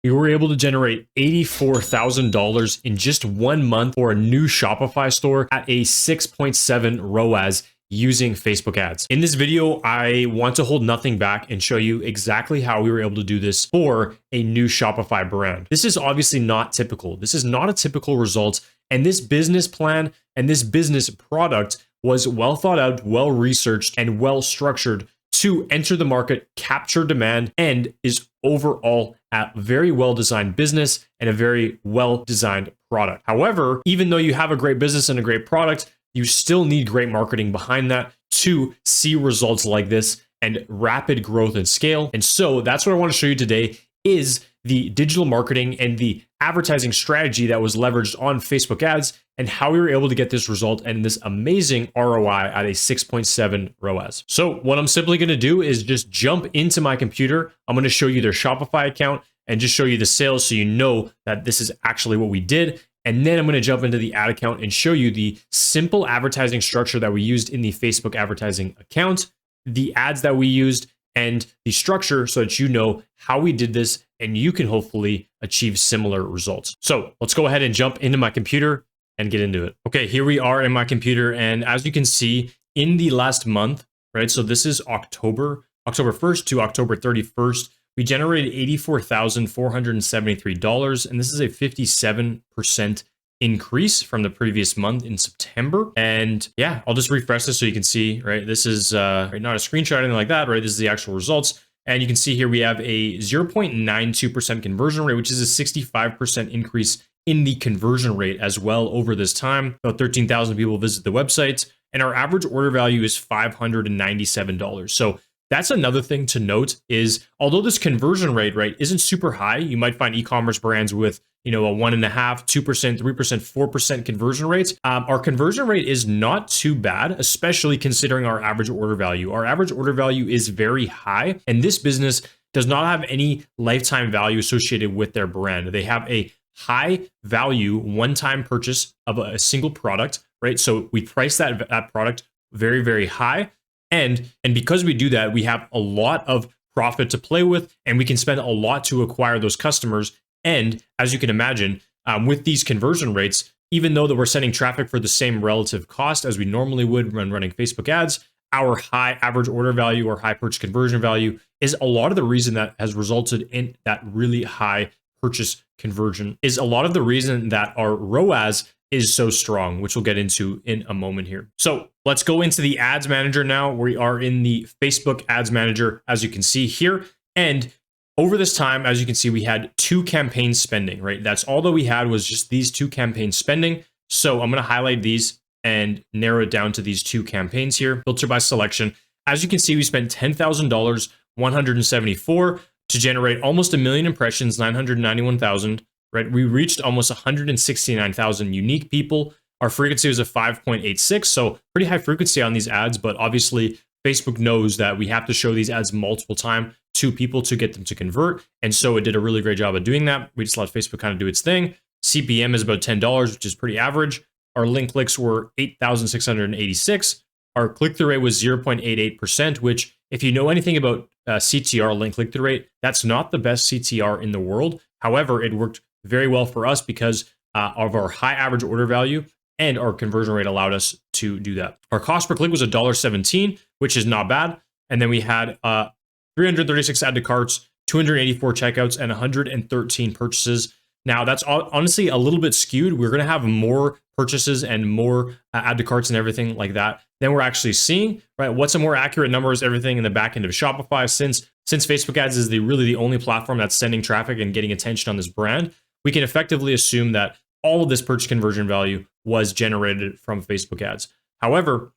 we were able to generate $84,000 in just 1 month for a new Shopify store at a 6.7 ROAS using Facebook ads. In this video, I want to hold nothing back and show you exactly how we were able to do this for a new Shopify brand. This is obviously not typical. This is not a typical result. And this business plan and this business product was well thought out, well researched, and well structured to enter the market, capture demand, and is overall a very well designed business and a very well designed product. However, even though you have a great business and a great product, you still need great marketing behind that to see results like this and rapid growth and scale. And so that's what I want to show you today is the digital marketing and the advertising strategy that was leveraged on Facebook ads and how we were able to get this result and this amazing ROI at a 6.7 ROAS. So what I'm simply going to do is just jump into my computer. I'm going to show you their Shopify account and just show you the sales so you know that this is actually what we did. And then I'm going to jump into the ad account and show you the simple advertising structure that we used in the Facebook advertising account, the ads that we used, and the structure so that you know how we did this and you can hopefully achieve similar results. So let's go ahead and jump into my computer and get into it. Okay, here we are in my computer. And as you can see in the last month, right? So this is October 1st to October 31st. We generated $84,473, and this is a 57% increase from the previous month in September. And yeah, I'll just refresh this so you can see, right? This is not a screenshot or anything like that, right? This is the actual results. And you can see here we have a 0.92% conversion rate, which is a 65% increase in the conversion rate as well over this time. About 13,000 people visit the website, and our average order value is $597. So that's another thing to note is although this conversion rate, right, isn't super high, you might find e-commerce brands with, a 1.5%, 2%, 3%, 4% conversion rates. Our conversion rate is not too bad, especially considering our average order value. Our average order value is very high, and this business does not have any lifetime value associated with their brand. They have a high value one-time purchase of a single product, right? So we price that product very, very high. And because we do that, we have a lot of profit to play with, and we can spend a lot to acquire those customers. And as you can imagine, with these conversion rates, even though that we're sending traffic for the same relative cost as we normally would when running Facebook ads, our high average order value or high purchase conversion value is a lot of the reason that has resulted in that really high purchase conversion, is a lot of the reason that our ROAS is so strong, which we'll get into in a moment here. So let's go into the ads manager now. We are in the Facebook ads manager, as you can see here. And over this time, as you can see, we had 2 campaigns spending, right? That's all that we had was just these 2 campaigns spending. So I'm going to highlight these and narrow it down to these 2 campaigns here, filter by selection. As you can see, we spent $10,000, 174 to generate almost 1 million impressions, 991,000. Right, we reached almost 169,000 unique people. Our frequency was a 5.86, so pretty high frequency on these ads, but obviously Facebook knows that we have to show these ads multiple times to people to get them to convert. And so it did a really great job of doing that. We just let Facebook kind of do its thing. CPM is about $10, which is pretty average. Our link clicks were 8,686. Our click-through rate was 0.88%, which if you know anything about CTR, link click-through rate, that's not the best CTR in the world. However, it worked very well for us because of our high average order value, and our conversion rate allowed us to do that. Our cost per click was $1.17, which is not bad. And then we had 336 add to carts, 284 checkouts, and 113 purchases. Now that's honestly a little bit skewed. We're going to have more purchases and more add to carts and everything like that than we're actually seeing, right? What's a more accurate number is everything in the back end of Shopify. Since Facebook ads is really the only platform that's sending traffic and getting attention on this brand, we can effectively assume that all of this purchase conversion value was generated from Facebook ads. However,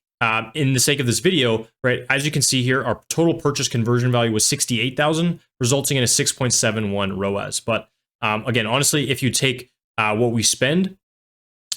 in the sake of this video, right, as you can see here, our total purchase conversion value was 68,000, resulting in a 6.71 ROAS. But again, honestly, if you take what we spend,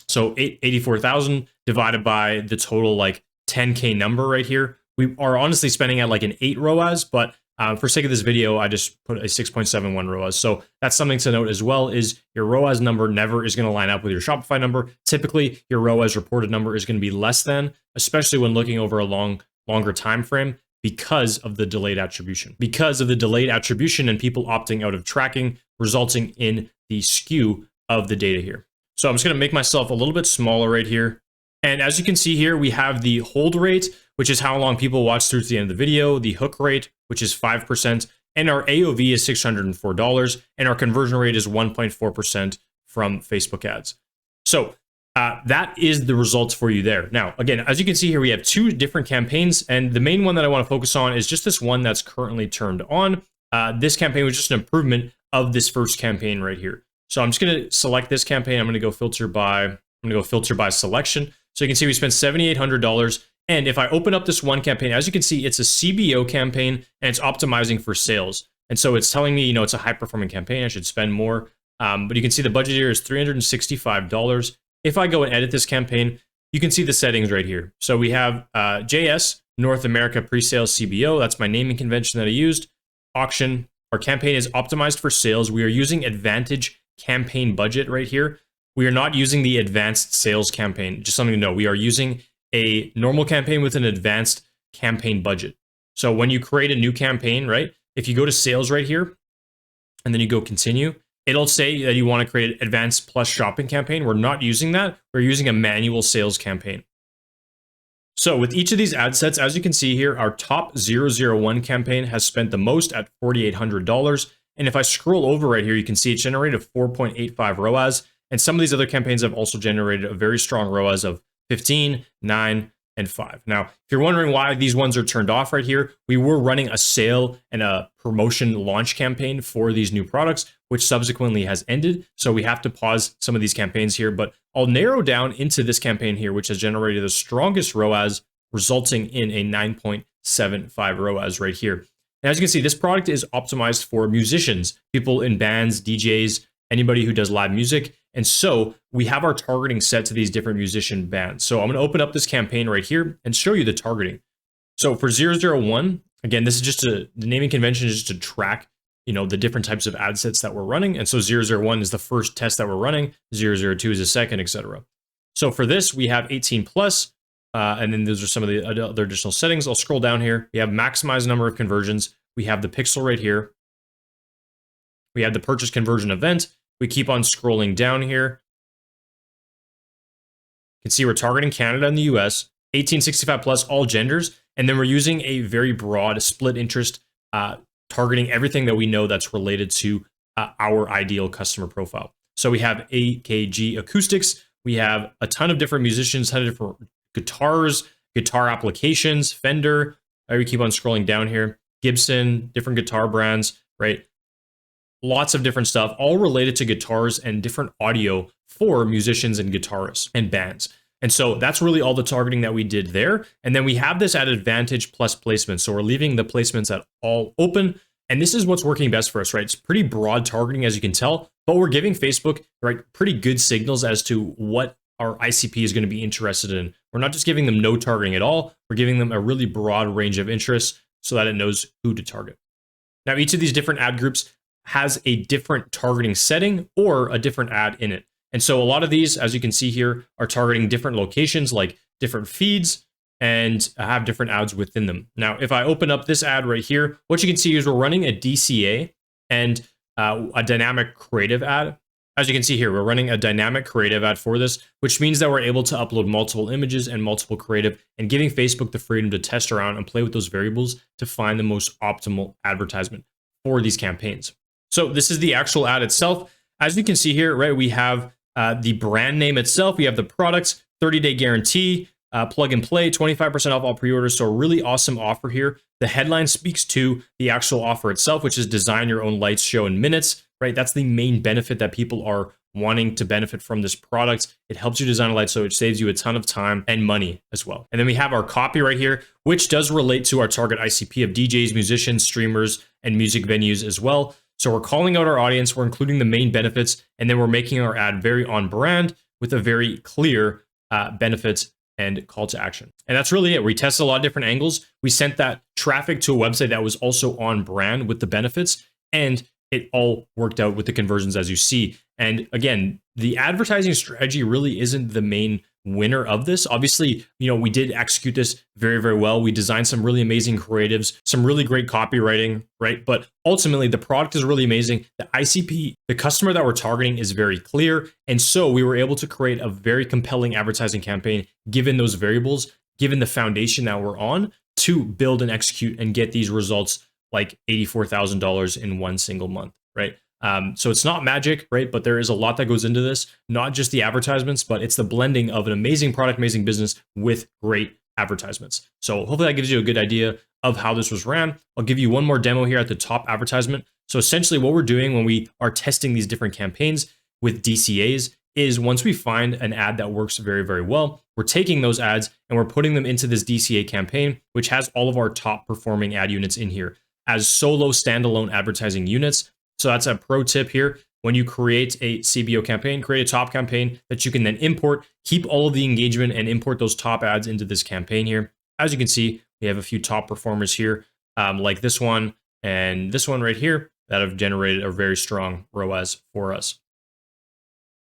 so 84,000 divided by the total like 10K number right here, we are honestly spending at like an 8 ROAS, but for sake of this video, I just put a 6.71 ROAS. So that's something to note as well, is your ROAS number never is going to line up with your Shopify number. Typically, your ROAS reported number is going to be less than, especially when looking over a longer time frame, because of the delayed attribution. Because of the delayed attribution and people opting out of tracking, resulting in the skew of the data here. So I'm just going to make myself a little bit smaller right here. And as you can see here, we have the hold rate, which is how long people watch through to the end of the video, the hook rate, which is 5%, and our AOV is $604, and our conversion rate is 1.4% from Facebook ads. So that is the results for you there. Now, again, as you can see here, we have two different campaigns, and the main one that I want to focus on is just this one that's currently turned on. This campaign was just an improvement of this first campaign right here. So I'm just going to select this campaign. I'm going to go filter by selection. So you can see we spent $7,800. And if I open up this one campaign, as you can see, it's a CBO campaign and it's optimizing for sales. And so it's telling me, you know, it's a high performing campaign. I should spend more. But you can see the budget here is $365. If I go and edit this campaign, you can see the settings right here. So we have JS, North America Presale CBO. That's my naming convention that I used. Auction. Our campaign is optimized for sales. We are using Advantage campaign budget right here. We are not using the advanced sales campaign. Just something to know. We are using a normal campaign with an advanced campaign budget. So when you create a new campaign, right? If you go to sales right here, and then you go continue, it'll say that you want to create an advanced plus shopping campaign. We're not using that. We're using a manual sales campaign. So with each of these ad sets, as you can see here, our top 001 campaign has spent the most at $4,800. And if I scroll over right here, you can see it generated 4.85 ROAS. And some of these other campaigns have also generated a very strong ROAS of 15, 9, and 5. Now, if you're wondering why these ones are turned off right here, we were running a sale and a promotion launch campaign for these new products, which subsequently has ended. So we have to pause some of these campaigns here, but I'll narrow down into this campaign here, which has generated the strongest ROAS, resulting in a 9.75 ROAS right here. And as you can see, this product is optimized for musicians, people in bands, DJs, anybody who does live music. And so we have our targeting set to these different musician bands. So I'm going to open up this campaign right here and show you the targeting. So for 001, again, this is just the naming convention is just to track, you know, the different types of ad sets that we're running. And so 001 is the first test that we're running. 002 is the second, etc. So for this, we have 18 plus, and then those are some of the other additional settings. I'll scroll down here. We have maximize number of conversions. We have the pixel right here. We have the purchase conversion event. We keep on scrolling down here. You can see we're targeting Canada and the US, 1865 plus, all genders. And then we're using a very broad split interest, targeting everything that we know that's related to our ideal customer profile. So we have AKG acoustics. We have a ton of different musicians, a ton of different guitars, guitar applications, Fender. We keep on scrolling down here. Gibson, different guitar brands, right? Lots of different stuff, all related to guitars and different audio for musicians and guitarists and bands. And so that's really all the targeting that we did there. And then we have this at Advantage plus placements. So we're leaving the placements at all open. And this is what's working best for us, right? It's pretty broad targeting, as you can tell, but we're giving Facebook, right, pretty good signals as to what our ICP is going to be interested in. We're not just giving them no targeting at all. We're giving them a really broad range of interests so that it knows who to target. Now, each of these different ad groups has a different targeting setting or a different ad in it. And so a lot of these, as you can see here, are targeting different locations, like different feeds, and have different ads within them. Now, if I open up this ad right here, what you can see is we're running a DCA and a dynamic creative ad. As you can see here, we're running a dynamic creative ad for this, which means that we're able to upload multiple images and multiple creative and giving Facebook the freedom to test around and play with those variables to find the most optimal advertisement for these campaigns. So this is the actual ad itself. As you can see here, right, we have the brand name itself. We have the products, 30-day guarantee, plug and play, 25% off all pre-orders. So a really awesome offer here. The headline speaks to the actual offer itself, which is design your own lights show in minutes, right? That's the main benefit that people are wanting to benefit from this product. It helps you design a light, so it saves you a ton of time and money as well. And then we have our copy right here, which does relate to our target ICP of DJs, musicians, streamers, and music venues as well. So we're calling out our audience, we're including the main benefits, and then we're making our ad very on brand with a very clear benefits and call to action. And that's really it. We tested a lot of different angles. We sent that traffic to a website that was also on brand with the benefits, and it all worked out with the conversions as you see. And again, the advertising strategy really isn't the main winner of this. Obviously, we did execute this very, very well. We designed some really amazing creatives, some really great copywriting, right? But ultimately, the product is really amazing. The ICP, the customer that we're targeting, is very clear. And so we were able to create a very compelling advertising campaign, given those variables, given the foundation that we're on, to build and execute and get these results like $84,000 in one single month, right? So it's not magic, right? But there is a lot that goes into this, not just the advertisements, but it's the blending of an amazing product, amazing business with great advertisements. So hopefully that gives you a good idea of how this was ran. I'll give you one more demo here at the top advertisement. So essentially what we're doing when we are testing these different campaigns with DCAs is once we find an ad that works very, very well, we're taking those ads and we're putting them into this DCA campaign, which has all of our top performing ad units in here as solo standalone advertising units. So that's a pro tip here. When you create a CBO campaign, create a top campaign that you can then import, keep all of the engagement and import those top ads into this campaign here. As you can see, we have a few top performers here, like this one and this one right here that have generated a very strong ROAS for us.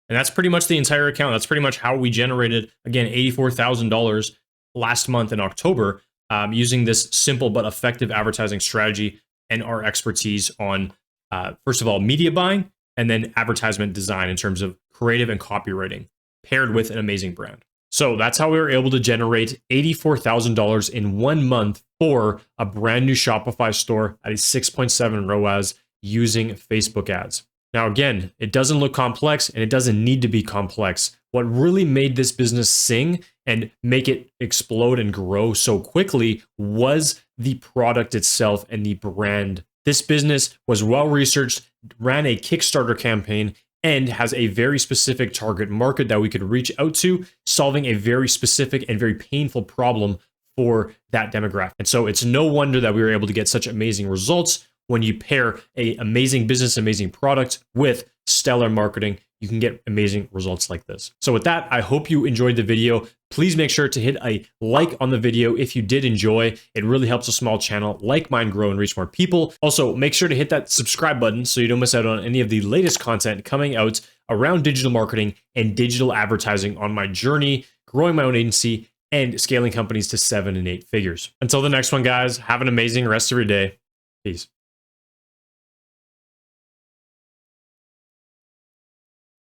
And that's pretty much the entire account. That's pretty much how we generated, again, $84,000 last month in October using this simple but effective advertising strategy and our expertise on, first of all, media buying and then advertisement design in terms of creative and copywriting paired with an amazing brand. So that's how we were able to generate $84,000 in 1 month for a brand new Shopify store at a 6.7 ROAS using Facebook ads. Now, again, it doesn't look complex and it doesn't need to be complex. What really made this business sing and make it explode and grow so quickly was the product itself and the brand. This business was well researched, ran a Kickstarter campaign, and has a very specific target market that we could reach out to, solving a very specific and very painful problem for that demographic. And so it's no wonder that we were able to get such amazing results. When you pair an amazing business, amazing product with stellar marketing, you can get amazing results like this. So with that, I hope you enjoyed the video. Please make sure to hit a like on the video if you did enjoy. It really helps a small channel like mine grow and reach more people. Also, make sure to hit that subscribe button so you don't miss out on any of the latest content coming out around digital marketing and digital advertising on my journey, growing my own agency and scaling companies to 7 and 8 figures. Until the next one, guys, have an amazing rest of your day. Peace.